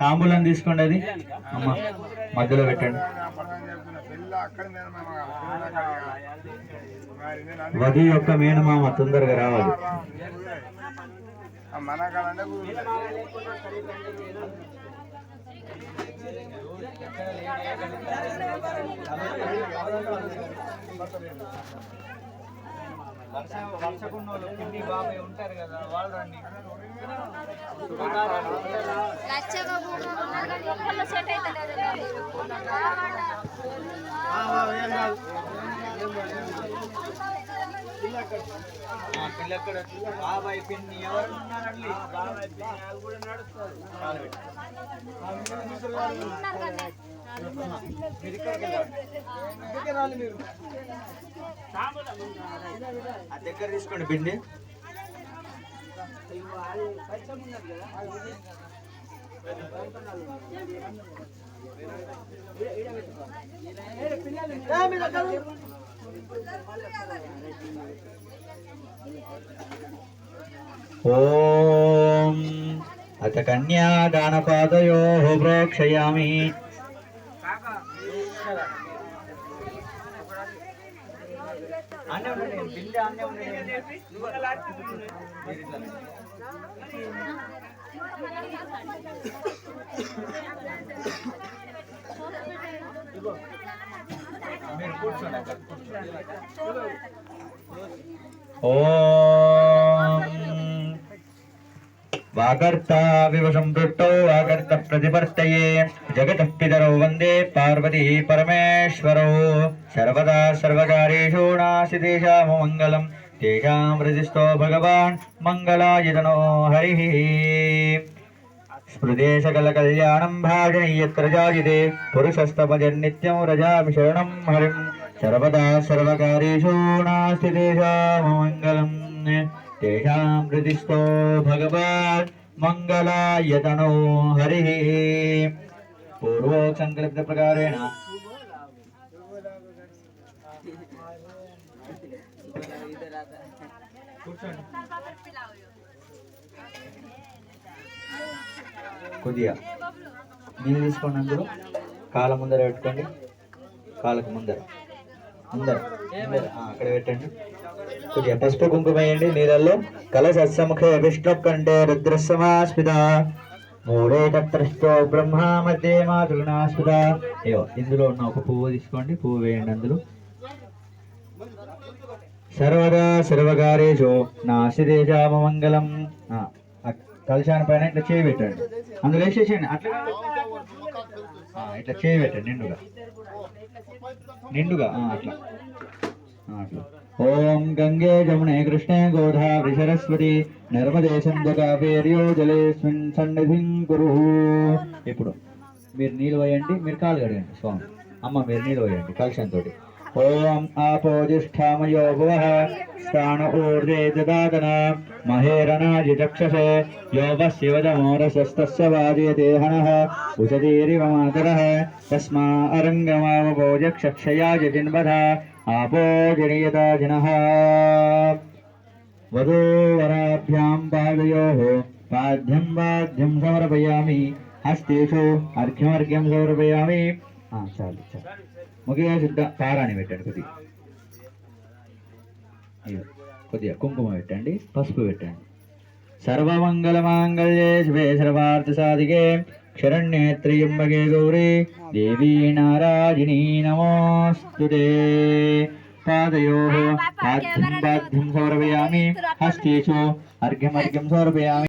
తాంబూలం తీసుకోండి, అది అమ్మ మధ్యలో పెట్టండి. వధు యొక్క మేనమామ తొందరగా రావాలి. వర్షకున్నోళ్ళు పిన్ని బాబాయ్ ఉంటారు కదా, వాళ్ళు రండి. పిల్లక్కడ బాబాయ్ పిన్ని ఎవరు ఉన్నారండి? బాబాయ్ పిన్ని కూడా నడుస్తారు. దగ్గర తీసుకోండి పిండి. ఓం అత కన్యాదానపాదయోః ప్రోక్షయామి. వాగర్తా వివశం పృష్టౌ వాగర్త ప్రతిపర్తయే జగతః పితరౌ వందే పార్వతీ పరమేశ్వరౌ. సర్వదా సర్వకార్యేషు నాస్తి తేషాం మంగళం తేషాం హృదిస్థో భగవాన్ మంగళాయతనో హరిః. స్మృతే సకల కళ్యాణం భాజనీయత్ర జాయతే పురుషస్తమజన్నిత్యం రజామి శరణం హరిం. సర్వదా సర్వకార్యేషు నాస్తి తేషాం మంగళం తేషాం హృదిస్థో భగవాన్ మంగళాయతనో హరిః. పూర్వోక్త సంకల్పిత ప్రకారేణ కొద్దిగా నీళ్ళు తీసుకోండి, అందులో కాళ్ళ ముందర పెట్టుకోండి, కాళ్ళకు ముందర ముందర అక్కడ పెట్టండి. కొద్దిగా పసుపు కుంకుమ వేయండి నీళ్ళల్లో. కలసముఖే విష్ణు కంఠే రుద్రస్సమాస్మిత మూడే తత్రష్టో బ్రహ్మ మధ్య మాతృనాస్మిత. ఇందులో ఉన్న ఒక పువ్వు తీసుకోండి, పువ్వు వేయండి అందులో. సర్వదా సర్వకార్యేషు నాస్తి తేషాం మంగళం. కలశాన్ని పైన ఇట్లా చేయి పెట్టండి, అందులో వేసేసేయండి. అట్లా ఇట్లా చేయి పెట్టండి నిండుగా నిండుగా అట్లా అట్లా. ఓం గంగే జమునే కృష్ణే గోదావరి సరస్వతి నర్మదే సింధు కావేర్యో జలేస్మిన్ సన్నిధిం కురు. ఇప్పుడు మీరు నీళ్ళు పోయండి, మీరు కాలు కడగండి. స్వామి అమ్మ మీరు నీళ్ళు పోయండి కలశంతో. ఓం ఆపోజిష్ఠామయో భువః స్థాన ఊర్ధ్వే దదాతన మహేరణాజి చక్షసే యోగశివజమోరసస్తస్య వాజయతే హనః ఉచతీరివ మాతరః తస్మా అరంగమావభోజక్షక్షయాజ జిన్వధ ఆపోజనీయతా జనః. వధూవరాభ్యాం పాదయోః పాద్యం వాద్యం సమర్పయామి హస్తేషు అర్ఘ్యమర్ఘ్యం సమర్పయామి. చాలు చాలు. ముఖ్యంగా శుద్ధ పారాణి పెట్టండి, కొద్దిగా కొద్దిగా కుంకుమ పెట్టండి, పసుపు పెట్టండి. సర్వమంగళమాంగళ్యే శివే సర్వార్థ సాధికే శరణ్యే త్ర్యంబకే గౌరీ దేవీ నారాయణీ నమోస్తుతే. పాదయోః పాద్యం పాద్యం సమర్పయామి హస్తేషు అర్ఘ్యమర్ఘ్యం సమర్పయామి.